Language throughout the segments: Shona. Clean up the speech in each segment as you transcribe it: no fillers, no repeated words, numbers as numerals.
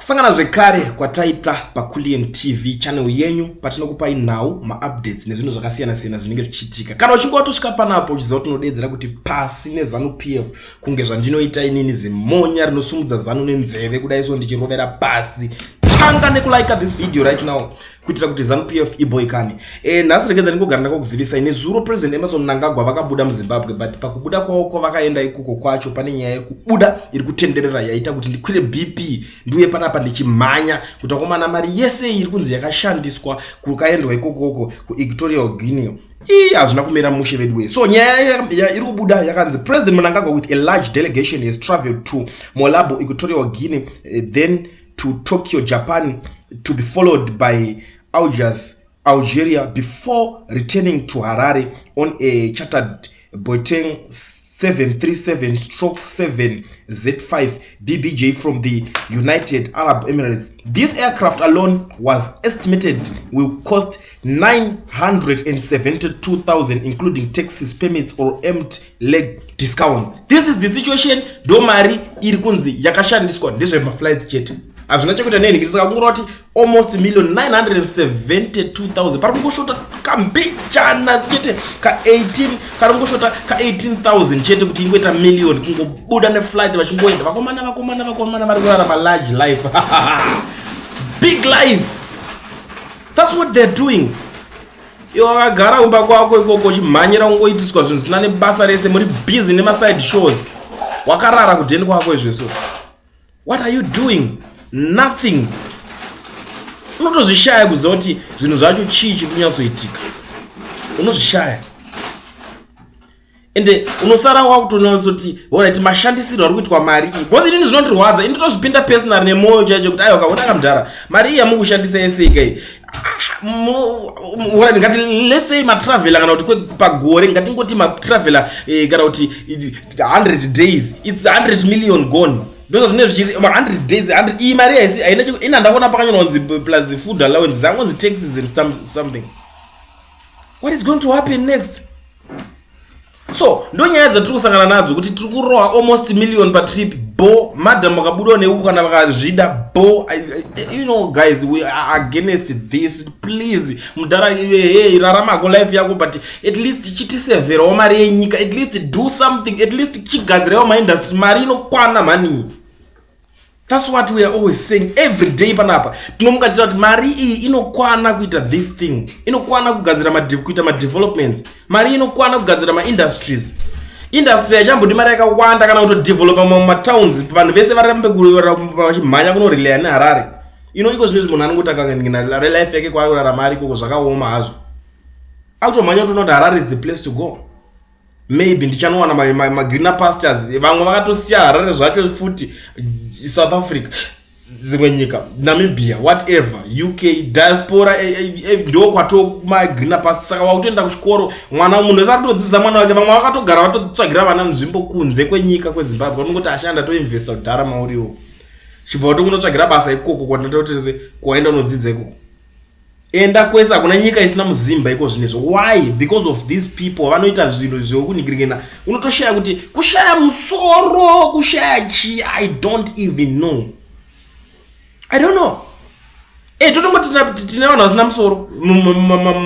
Sangana zvekare kwataita paKulian TV channel yenyu patinokupai nhau ma-updates nezvinhu zvakasiyana-siyana zvinenge zvichiitika. Kana uchingotosvika panapo uchiziva kuti unodedzera kuti pasi neZanu PF kunge zvandinoita inini zimonya rinosumudza zanu nenzeve kudai so ndichirovera pasi. Tanga nekulike this video right now kuitira kuti Zanu PF iboikane. Nhasi regedza ndingogara ndakakuzivisa ine zuro President Emmerson Mnangagwa vakabuda muZimbabwe, but pakubuda kwavo vakaenda ikoko kwacho pane nyaya iri kubuda iri kutenderera yaita kuti ndikwire BP ndiuye panapa ndichimhanya kuti akomana mari yese iri kunzi yakashandiswa kukaendwa ikoko kuEquatorial Guinea. Hazvina kumera mushe vedu we. So nyaya iri kubuda yakanzi President Mnangagwa with a large delegation has traveled to Malabo, Equatorial Guinea, then to Tokyo, Japan, to be followed by Algeria before returning to Harare on a chartered Boeing 737-7 Z5 BBJ from the United Arab Emirates. This aircraft alone was estimated will cost 972,000 including taxes, permits or armed leg discount. This is the situation. Domari irikunzi yakashandiswa ndezve maflights chete. Azvina chekuita neni ngizika kunguroti almost 1,972,000 pari kungoshota kambichana chete ka 18 kari kungoshota ka 18,000 chete kuti ingoita million kungobuda neflight vachingoenda vakomana vari kurarama large life. Big life. That's what they're doing. Iwo vakagara umba kwako ikoko uchimhanyira ungoitiswa zvinhu zvisina nebasa rese, muri busy nemaside shows. Wakarara kudheni kwako izveso. What are you doing? Nothing. Unotozvishaya kuziva kuti zvinhu zvacho chii chiri kunyatsoitika. Unozvishaya. Ende unosara wakutoona kuti alright mashandisirwo ari kuitwa mari iyi. Because inini zvinondirwadza, ini ndotozvipinda personal nemoyo chaicho kuti aiwa kaona kamudhara. Mari iyi yamukushandisa yese ikai. Ngati let's say matraveler kana kuti pagore ngatingoti matraveler kana kuti 100 days, it's 100 million gone. Because 100 days, and imari yaisi ina ndakona pakanyorwa plus food allowance zangonzi taxes and something. What is going to happen next? So ndonyaya dzatiri kusangana nadzo kuti tiri kurowa almost million per trip. Bo madam vakabudwa neuku kana vakazvida bo. You know guys, we are against this. Please mudhara hey raramako life yako, but at least chitiseverawo mari yenyika, at least do something, at least chigadzirewo maindustry mari inokwana money. That's what we are always saying every day panapa. Tinomuka kuti mari iyi inokwana kuita this thing. Inokwana kugadzira kuita developments. Mari inokwana kugadzira industries. Industry yachambodi mari yakawanda kana kutodevelopa mumatowns. Vanhu vese varambe vachimhanya kunorelaya neHarare. Iko zvinhu munhu anongotaka ngina life yake kwararama ari koko zvakaoma hazvo. Akutomhanya kuti unoti Harare is the place to go. Maybe ndichanowana my greener pastures. Vamwe vakatosiya Harare zvacho futi South Africa, zimwe nyika, Namibia, whatever, UK, diaspora, ndo kwato my greener pastures. Saka wakutoenda kuchikoro mwana munhu esatodzidzisa mwana wake, vamwe vakatogara vatotsvagira vana nzvimbo kunze kwenyika kweZimbabwe vanongoti ashanda toinvesta kudhara mauriwo. Chibva tokundotsvagira basa ikoko kwandinototese kwaenda unodzidza ikoko. Enda kwese hakuna nyika isina muzimba iko zvinezvo. Why? Because of these people vanoita zvinhu zvokunikirikena. Unotoshaya kuti kushaya musoro, kushaya chi, I don't even know. I don't know. Totongoti tine vanhu vasina musoro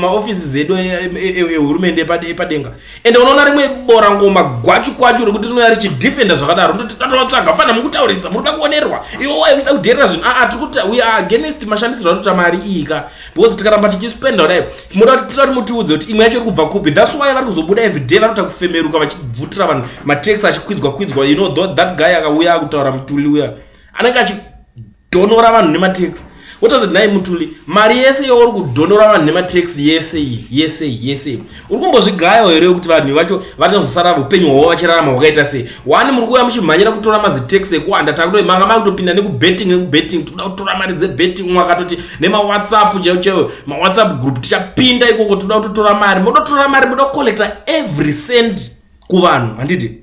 maofisi zedu ehurumende epadenga. Ende unoona rimwe bora ngoma gwachu rekuti rinouya richidefenda zvakadaro. Tatotsvaga fana mukutaurisa munoda kuonerwa. Iwo uchida kudherera zvinhu. Tikuti we are against mashandisirwo arikuita mari iyika. Because tikaramba tichispenda kudai munoda kuti tinoda kuti mutiudze kuti imwe yacho iri kubva kupi. That's why vari kuzobuda every day vanota kufemeruka vachibvutira vanhu matax achikwidzwa. You know that guy akauya akutaura Mutuli uya anenge achidhonora vanhu nematax. What does it nai Mutuli? Mari yese youri kudhonora vanhu nematax yese. Uri kumbozvigayawo here kuti vanhu vacho vatozosara upenyu hwavo vachirarama hwakaita sei? Wani muri kuuya muchimhanyira kutora mazitax ekuwanda takutoi manga makutopinda nekubetting toda kutora mari dzebetting. Mwakatoti nemawhatsapp chaiwo mawhatsapp group tichapinda ikoko toda kutotora mari. Munoda kutora mari, munoda kucollecta every cent kuvanhu, handiti?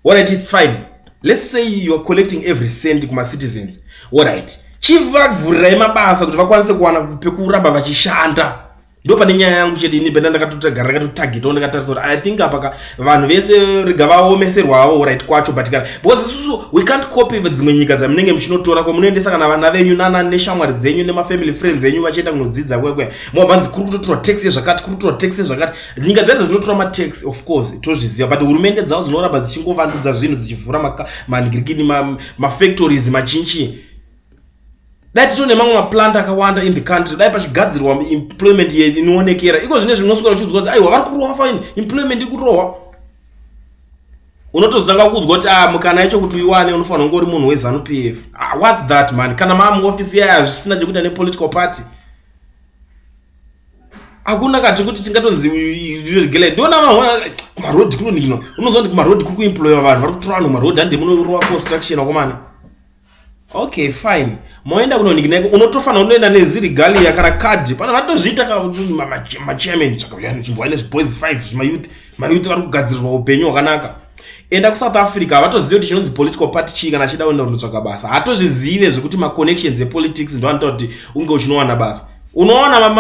Alright, it's fine. Let's say you are collecting every cent kuma citizens. Alright. Chivakuvhurirai mabasa kuti vakwanise kuwana pekuramba vachishanda. ndo pane nyaya yangu chete ini benda ndakatogara ndakatotarget ndakatarisa kuti I think apa vanhu vese rega vaomeserwawo right kwacho but because isusu we can't copy dzimwe nyika dzamunenge muchinotora kwamunoendesa kana vana venyu neshamwari dzenyu nemafamily friends enyu vachienda kunodzidza kwekwe mobvanzi kuri kutotora tax zvakati kuri kutotora tax zvakati nyika dzadzo dzinotora matax of course tozviziva but hurumende dzavo dzinoramba dzichingovandudza zvinhu dzichivhura manigirikini mafactories machinchi dai titone mamwe maplant akawanda in the country dai pachigadzirwa employment inoonekera iko zvine zvinoswera uchiudzwa kuti aiwa vari kurohwa fine employment ikurohwa unotozanga kuudzwa kuti mukana yacho kuti uiwane unofanira kunge uri munhu weZANU PF what's that man kana maamuofisi yaya hazvisina chekuita nepolitical party hakuna kati kuti tingatonzi regula ndiona kumarodhi kunonino unonzwa kuti kumarodhi kuri kuemploya vanhu vari kutora vanhu kumarodhi handi munorowa construction wakomana okay fine moenda kunoningineko unotofanira unoenda nezirigalia kana kadhi pana vatozviita machairman chimboane zviboys 5 mayouth vari kugadzirirwa upenyu hwakanaka enda kuSouth Africa vatoziva kuti chinonzi political party chii kana achida kuenda kunotsvaga basa hatozvizive zvekuti maconnections epolitics ndo anoita kuti unge uchinowana basa unoona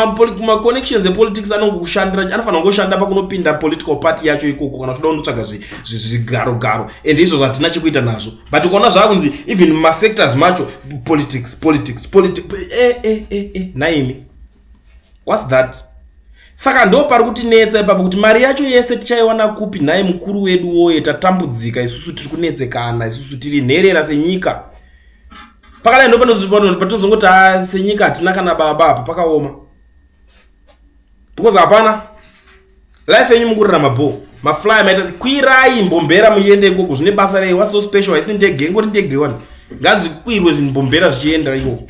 maconnections epolitics anongokushandira anofanira kungoshanda pakunopinda political party yacho ikoko kana uchida kundotsvaga zvigarogaro ende izvo zvatina chekuita nazvo but ukaona zvakunzi even masectors macho politics naimi what's that saka ndo pari kutinetsa ipapo kuti mari yacho yese tichaiwana kupi naye mukuru wedu woye tatambudzika isusu tiri kunetsekana isusu tiri nherera senyika pakadai ndo patozongoti senyika hatina kana baba apa pakaoma because hapana life yenyu mukurarama bho mafly maita kwirai mbombera muende ikoko zvine basa rei what's so special haisi ndege ngoti ndege wani ngazvikwirwe zvinbombera zvichienda ikoko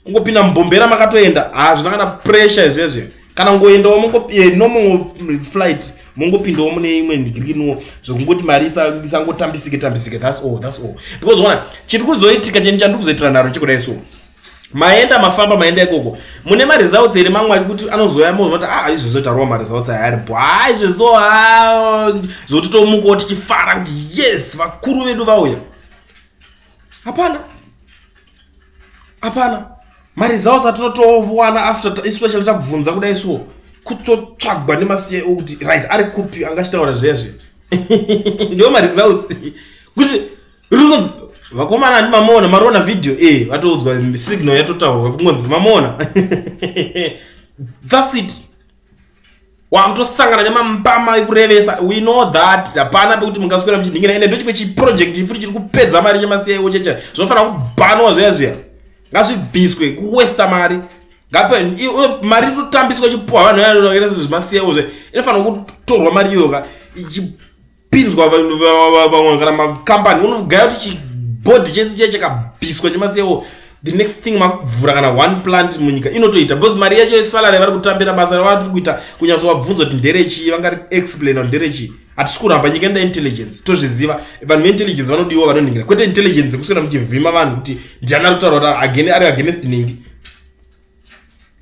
kungopinda mbombera makatoenda zvina kana pressure izvezve kana ngoendawo normal flight mungopindawo mune imwe ndigirikinuwo zvokungoti mari isangotambisike that's all because ona chiri kuzoitika chenyu chandiri kuzoitira naro chikudai so maenda ikoko mune maresults here mamwe ari kuti anozoya mozoti izvozvo tarowa maresults ayari izvozvo zoti tomukawo tichifara kuti yes vakuru vedu vauya hapana maresults atinotowana after especially takubvunza kudai so kutotsvagwa nemasiya okuti right ari kupi angachitaura zvezve ndio maresults kuti rikonzi vakomana handi mamona mariona video vatoudzwa signal yatotaurwa kungonzi mamona that's it wakutosangana nemambama ekurevesa we know that hapana pekuti mungaswera muchidhingira ende ndochimwe chiproject furi chiri kupedza mari chemasiya ochecha zvofanira kubanwa zviya ngazvibviswe kuwesta mari mari totambiswa chipuhwa vanhu vanoita zvemasiyaozve inofanira kutorwa mari iyoka ichipinzwa vamwe kana makambani unogaya kuti chibhodhi chese chee chakabviswa chemasiyawo the next thing makuvhura kana one plant munyika inotoita because mari yacho yesalary vari kutambira basa ravari kuita kunyaso wabvunza kuti nderechii vangari explain kuti nderechii hatisi kuramba nyika inoda intelligence tozviziva vanhu veintelligence vanodiwa vanoningira kwete intelligence kuswera muchivhima vanhu kuti ndiani ari kutaura kuti ari against ningi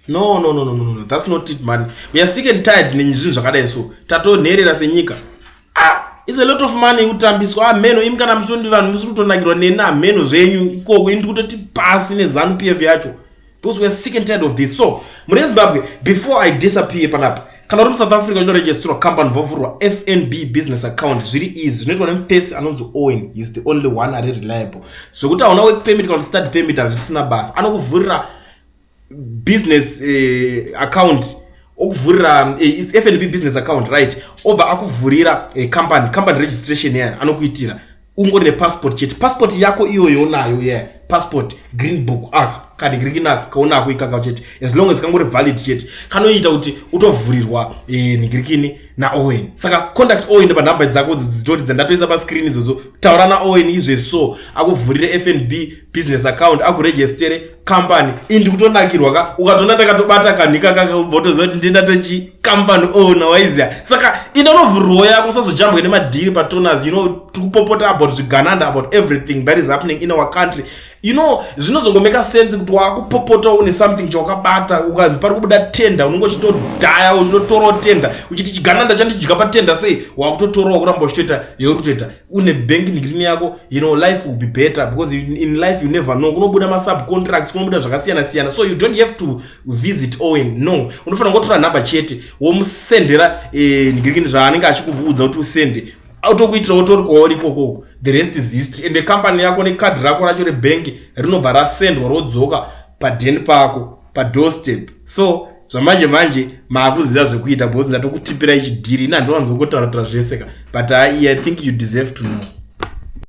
no that's not it man we are sick and tired nezvinhu zvakadai so tatonherera senyika is a lot of money kutambiswa ameno imi kana muchondi vanhu musiri kutonakirwa neni ameno zvenyu ikoko ini kutoti pasi neZANU PF yacho because we are sick and tired of this so mune Zimbabwe before I disappear panapa kana uri muSouth Africa unoregisterwa company vavhurwa FNB business account zviri easy zvinoitwa nemufesi anonzi Owen is the only one ari reliable zvokuti hauna work permit kana study permit hazvisina basa anokuvhurira business account okuvhurira FNB business account right obva akuvhurira company registration yayo anokuitira ungori nepassport chete passport yako iyoyo nayo passport green book kadi green kaunako ikaka chete as long as kangori valid chete kanoita kuti utovhurirwa negirikini naOwen saka contact Owen panhamba dzako dzitori dzandatoisa pascreen izvozo taura naOwen izve so akuvhurire FNB business account akuregistere company indi kutonakirwa ka ukatona takatobata kanika kakavotoziva kuti ndendatochi company owner waiziya saka inonovhurwa yako usazojambwe nemadhiri patoners tikupopota about zvigananda about everything that is happening in our country zvinozongomeka sense kuti kuti wakupopota une something chawakabata ukanzi pari kubuda tenda unongochitodhaya uchitotorawo tenda uchiti chigananda chandichidya patenda sei wakutotorawo kuramba uchitoita yokutoita une banking green yako, you know, life will be better because in life you never know, kunobuda masubcontracts, kunobuda zvakasiyana siyana, so you don't have to visit Owen, no, unofanira ngotora nhamba chete womusendera ngirikini zvaanenge achikuudza kuti usende autokuitira utori kwauri ikoko, the rest is history, and the company yako nekadhi rako racho rebhengi rinobva rasendwa rodzoka padheni pako padoorstep. So zvamanje manje maakuziva zvekuita because ndatokutipirai chidhiri, ina ndovanzokotaura zvese ka, but I think you deserve to know.